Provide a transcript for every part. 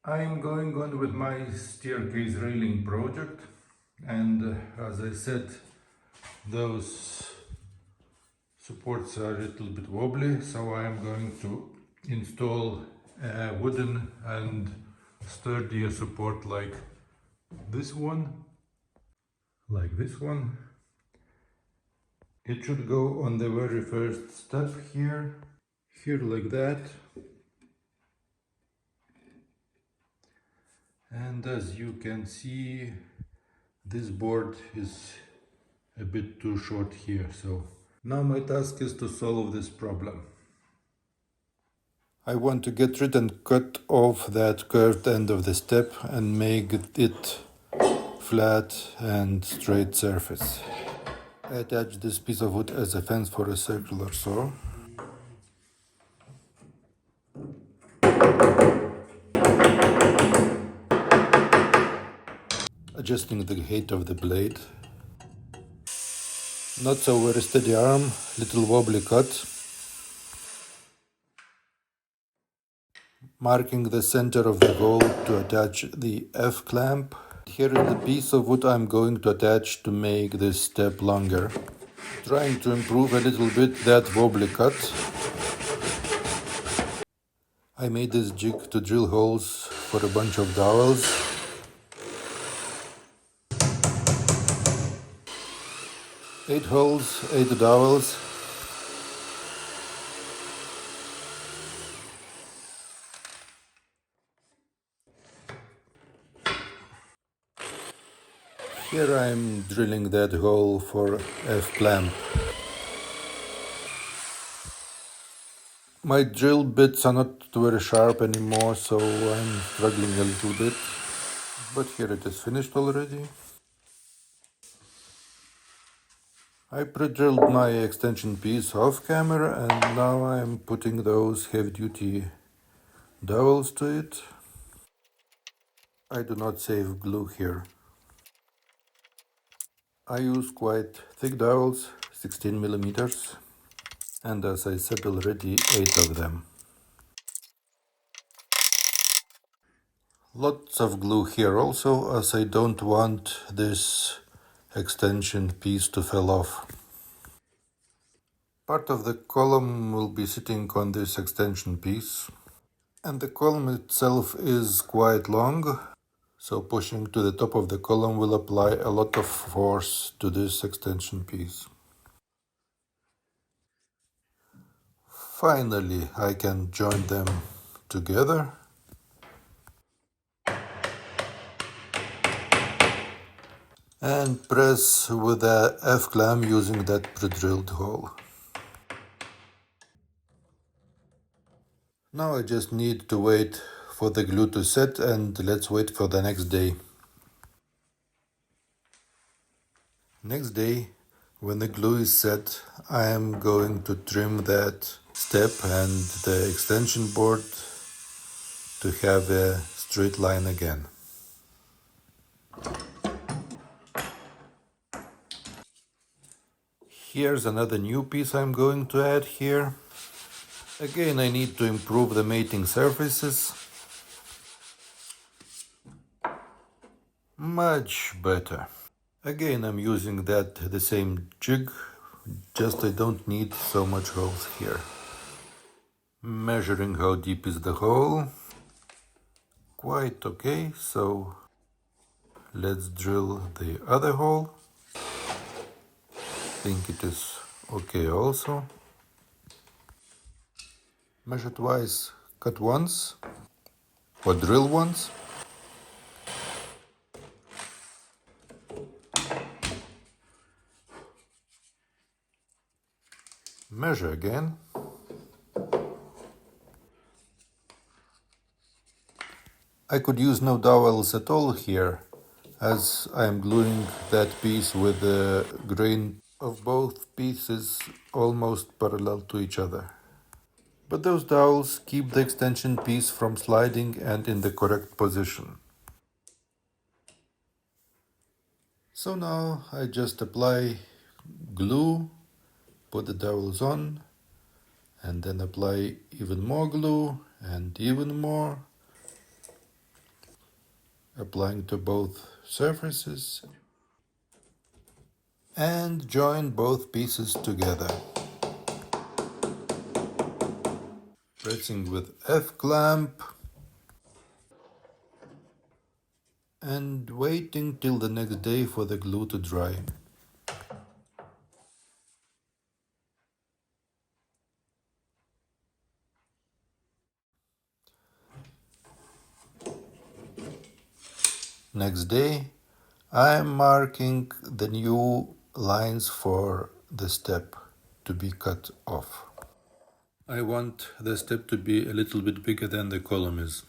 I'm going on with my staircase railing project, and as I said, those supports are a little bit wobbly, so I am going to install a wooden and sturdier support like this one. It should go on the very first step here like that. And as you can see, this board is a bit too short here, so now my task is to solve this problem. I want to get rid and cut off that curved end of the step and make it flat and straight surface. I attach this piece of wood as a fence for a circular saw. Adjusting the height of the blade. Not so very steady arm, little wobbly cut. Marking the center of the hole to attach the F-clamp. Here is the piece of wood I'm going to attach to make this step longer. Trying to improve a little bit that wobbly cut. I made this jig to drill holes for a bunch of dowels. Eight holes, 8 dowels. Here I'm drilling that hole for F-clamp. My drill bits are not very sharp anymore, so I'm struggling a little bit. But here it is finished already. I pre-drilled my extension piece off camera, and now I'm putting those heavy-duty dowels to it. I do not save glue here. I use quite thick dowels, 16 millimeters, and as I said already, 8 of them. Lots of glue here also, as I don't want this extension piece to fall off. Part of the column will be sitting on this extension piece, and the column itself is quite long, so pushing to the top of the column will apply a lot of force to this extension piece. Finally, I can join them together. And press with the F-clamp using that pre-drilled hole. Now I just need to wait for the glue to set, and let's wait for the next day. Next day, when the glue is set, I am going to trim that step and the extension board to have a straight line again. Here's another new piece I'm going to add here. Again, I need to improve the mating surfaces. Much better. Again, I'm using the same jig, just I don't need so much holes here. Measuring how deep is the hole. Quite okay, so let's drill the other hole. Think it is okay also. Measure twice, cut once, or drill once. Measure again. I could use no dowels at all here, as I am gluing that piece with the grain of both pieces almost parallel to each other. But those dowels keep the extension piece from sliding and in the correct position. So now I just apply glue, put the dowels on, and then apply even more glue and even more. applying to both surfaces, and join both pieces together. Pressing with F-clamp and waiting till the next day for the glue to dry. Next day, I am marking the new lines for the step to be cut off. I want the step to be a little bit bigger than the column is.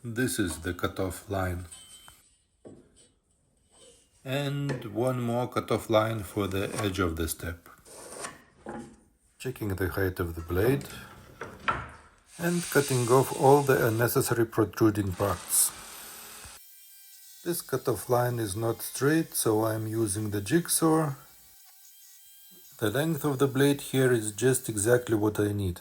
This is the cutoff line. And one more cutoff line for the edge of the step. Checking the height of the blade and cutting off all the unnecessary protruding parts. This cutoff line is not straight, so I'm using the jigsaw. The length of the blade here is just exactly what I need.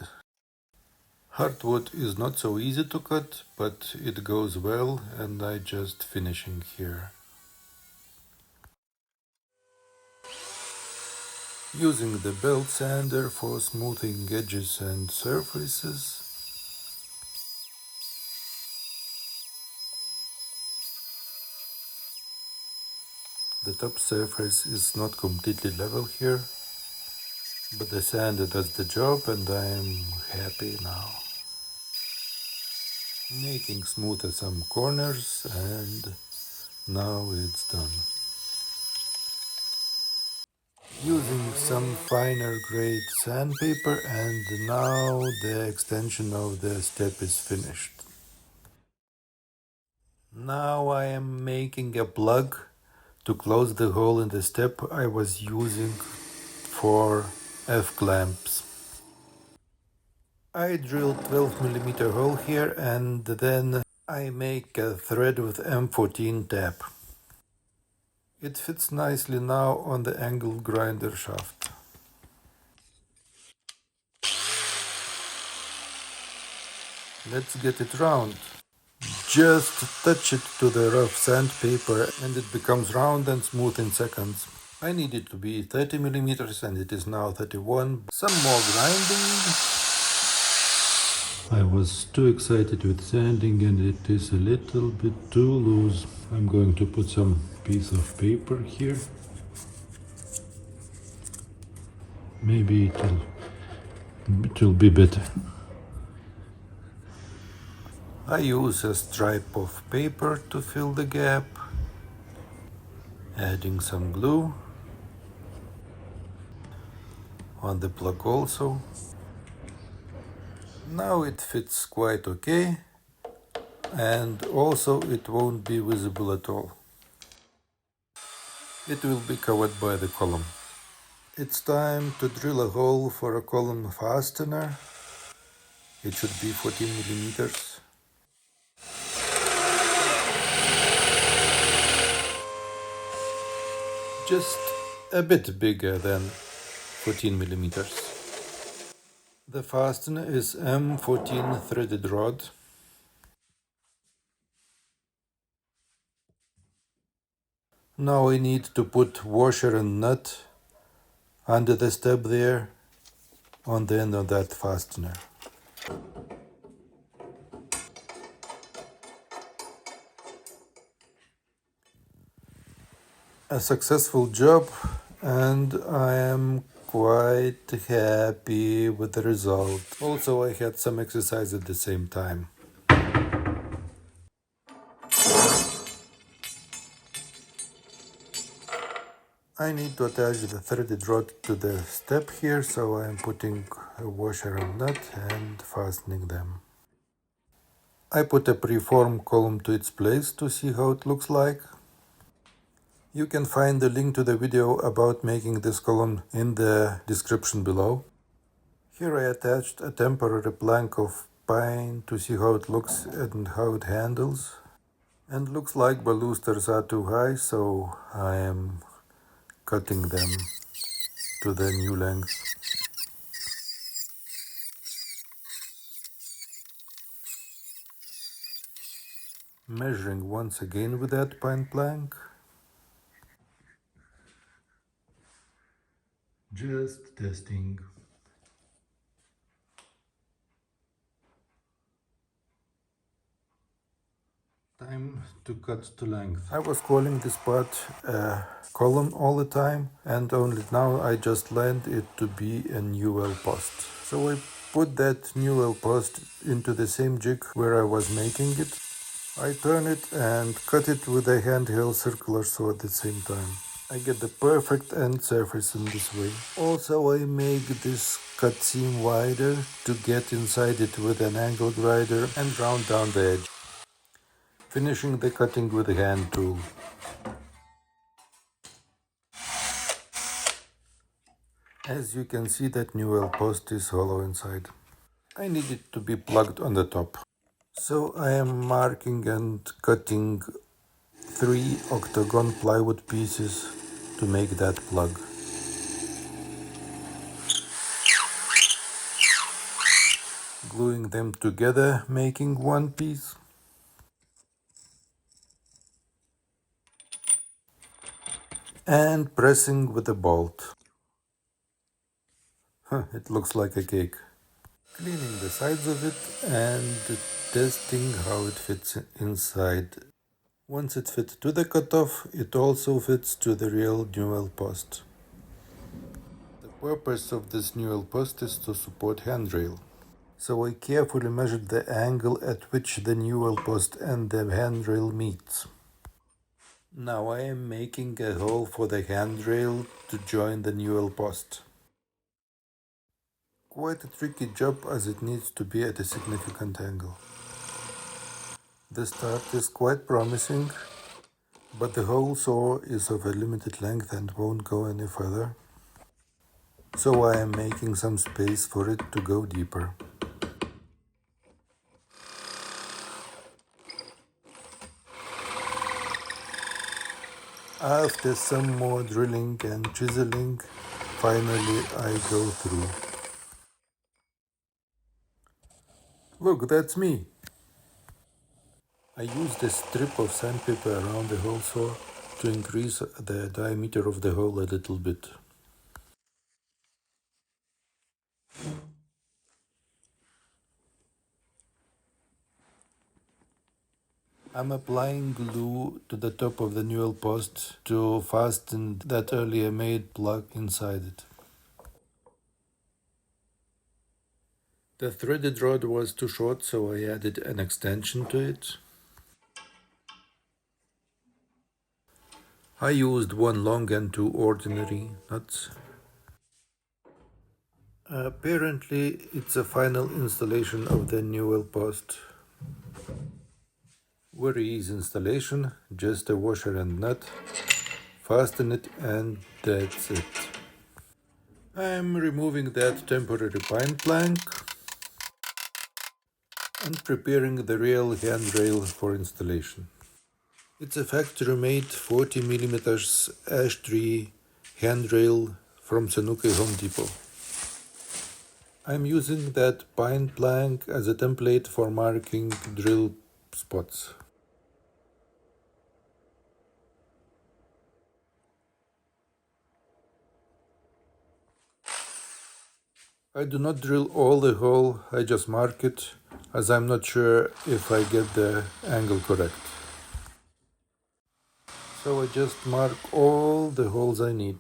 Hardwood is not so easy to cut, but it goes well, and I just finishing here. Using the belt sander for smoothing edges and surfaces. The top surface is not completely level here, but the sander does the job and I am happy now. Making smoother some corners and now it's done. Using some finer grade sandpaper and now the extension of the step is finished. Now I am making a plug to close the hole in the step I was using for F-clamps. I drilled 12mm hole here and then I make a thread with M14 tap. It fits nicely now on the angle grinder shaft. Let's get it round. Just touch it to the rough sandpaper and it becomes round and smooth in seconds. I need it to be 30mm and it is now 31. Some more grinding. I was too excited with sanding and it is a little bit too loose. I'm going to put some piece of paper here. Maybe it will be better. I use a stripe of paper to fill the gap, adding some glue on the plug also. Now it fits quite okay, and also it won't be visible at all. It will be covered by the column. It's time to drill a hole for a column fastener. It should be 14mm. Just a bit bigger than 14mm. The fastener is M14 threaded rod. Now I need to put washer and nut under the step there on the end of that fastener. A successful job and I am quite happy with the result. Also, I had some exercise at the same time. I need to attach the threaded rod to the step here, so I am putting a washer and nut and fastening them. I put a preformed column to its place to see how it looks like. You can find the link to the video about making this column in the description below. Here I attached a temporary plank of pine to see how it looks and how it handles. And looks like balusters are too high, so I am cutting them to the new length. Measuring once again with that pine plank. Just testing. Time to cut to length. I was calling this part a column all the time, and only now I just learned it to be a newel post. So I put that newel post into the same jig where I was making it. I turn it and cut it with a handheld circular saw at the same time. I get the perfect end surface in this way. Also, I make this cut seam wider to get inside it with an angle grinder and round down the edge, finishing the cutting with a hand tool. As you can see, that newel post is hollow inside. I need it to be plugged on the top. So I am marking and cutting 3 octagon plywood pieces to make that plug. Gluing them together, making one piece. And pressing with a bolt. It looks like a cake. Cleaning the sides of it and testing how it fits inside. Once it fits to the cutoff, it also fits to the real newel post. The purpose of this newel post is to support handrail. So I carefully measured the angle at which the newel post and the handrail meet. Now I am making a hole for the handrail to join the newel post. Quite a tricky job as it needs to be at a significant angle. The start is quite promising, but the hole saw is of a limited length and won't go any further. So I am making some space for it to go deeper. After some more drilling and chiseling, finally I go through. Look, that's me! I used a strip of sandpaper around the hole saw to increase the diameter of the hole a little bit. I'm applying glue to the top of the newel post to fasten that earlier made plug inside it. The threaded rod was too short, so I added an extension to it. I used one long and 2 ordinary nuts. Apparently, it's a final installation of the newel post. Very easy installation, just a washer and nut, fasten it and that's it. I'm removing that temporary pine plank and preparing the real handrail for installation. It's a factory-made 40mm ash tree handrail from Sanukai Home Depot. I'm using that pine plank as a template for marking drill spots. I do not drill all the hole, I just mark it, as I'm not sure if I get the angle correct. So I just mark all the holes I need.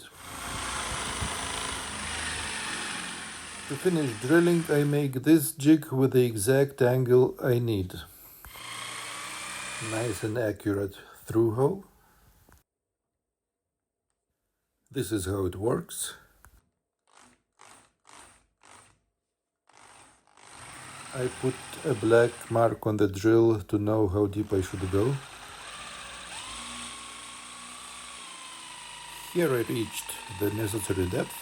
To finish drilling, I make this jig with the exact angle I need. Nice and accurate through hole. This is how it works. I put a black mark on the drill to know how deep I should go. Here I reached the necessary depth.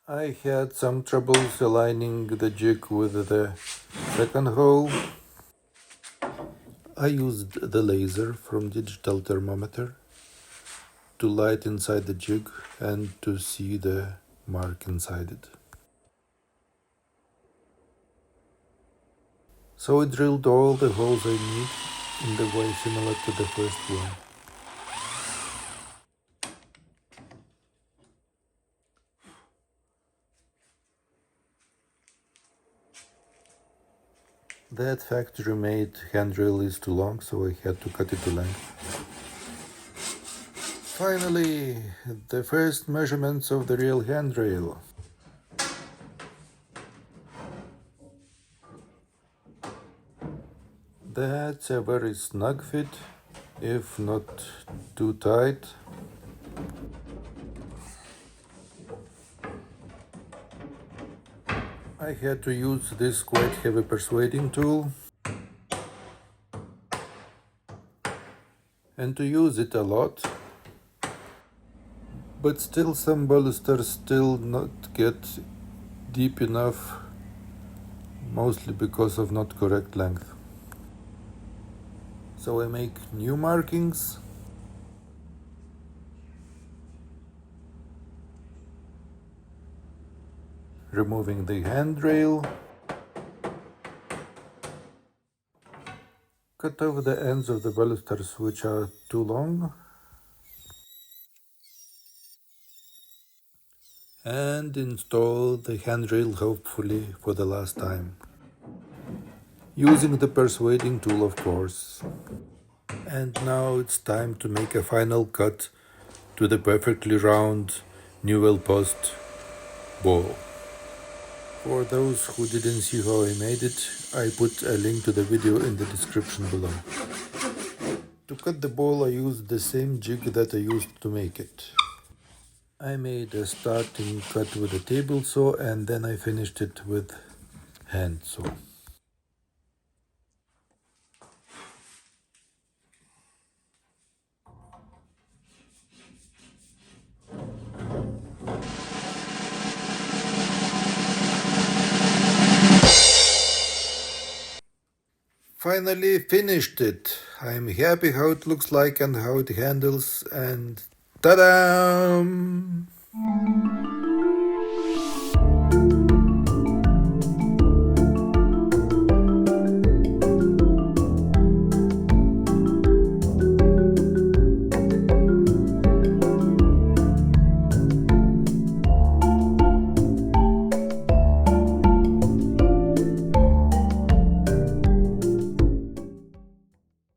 I had some troubles aligning the jig with the second hole. I used the laser from digital thermometer to light inside the jig and to see the mark inside it. So I drilled all the holes I need in the way similar to the first one. That factory-made handrail is too long, so I had to cut it to length. Finally, the first measurements of the real handrail. That's a very snug fit, if not too tight. I had to use this quite heavy persuading tool and to use it a lot, but still some balusters still not get deep enough, mostly because of not correct length. So I make new markings. Removing the handrail. Cut off the ends of the balusters which are too long. And install the handrail hopefully for the last time. Using the persuading tool, of course. And now it's time to make a final cut to the perfectly round newel post ball. For those who didn't see how I made it, I put a link to the video in the description below. To cut the ball I used the same jig that I used to make it. I made a starting cut with a table saw and then I finished it with hand saw. Finally finished it. I'm happy how it looks like and how it handles, and ta-da!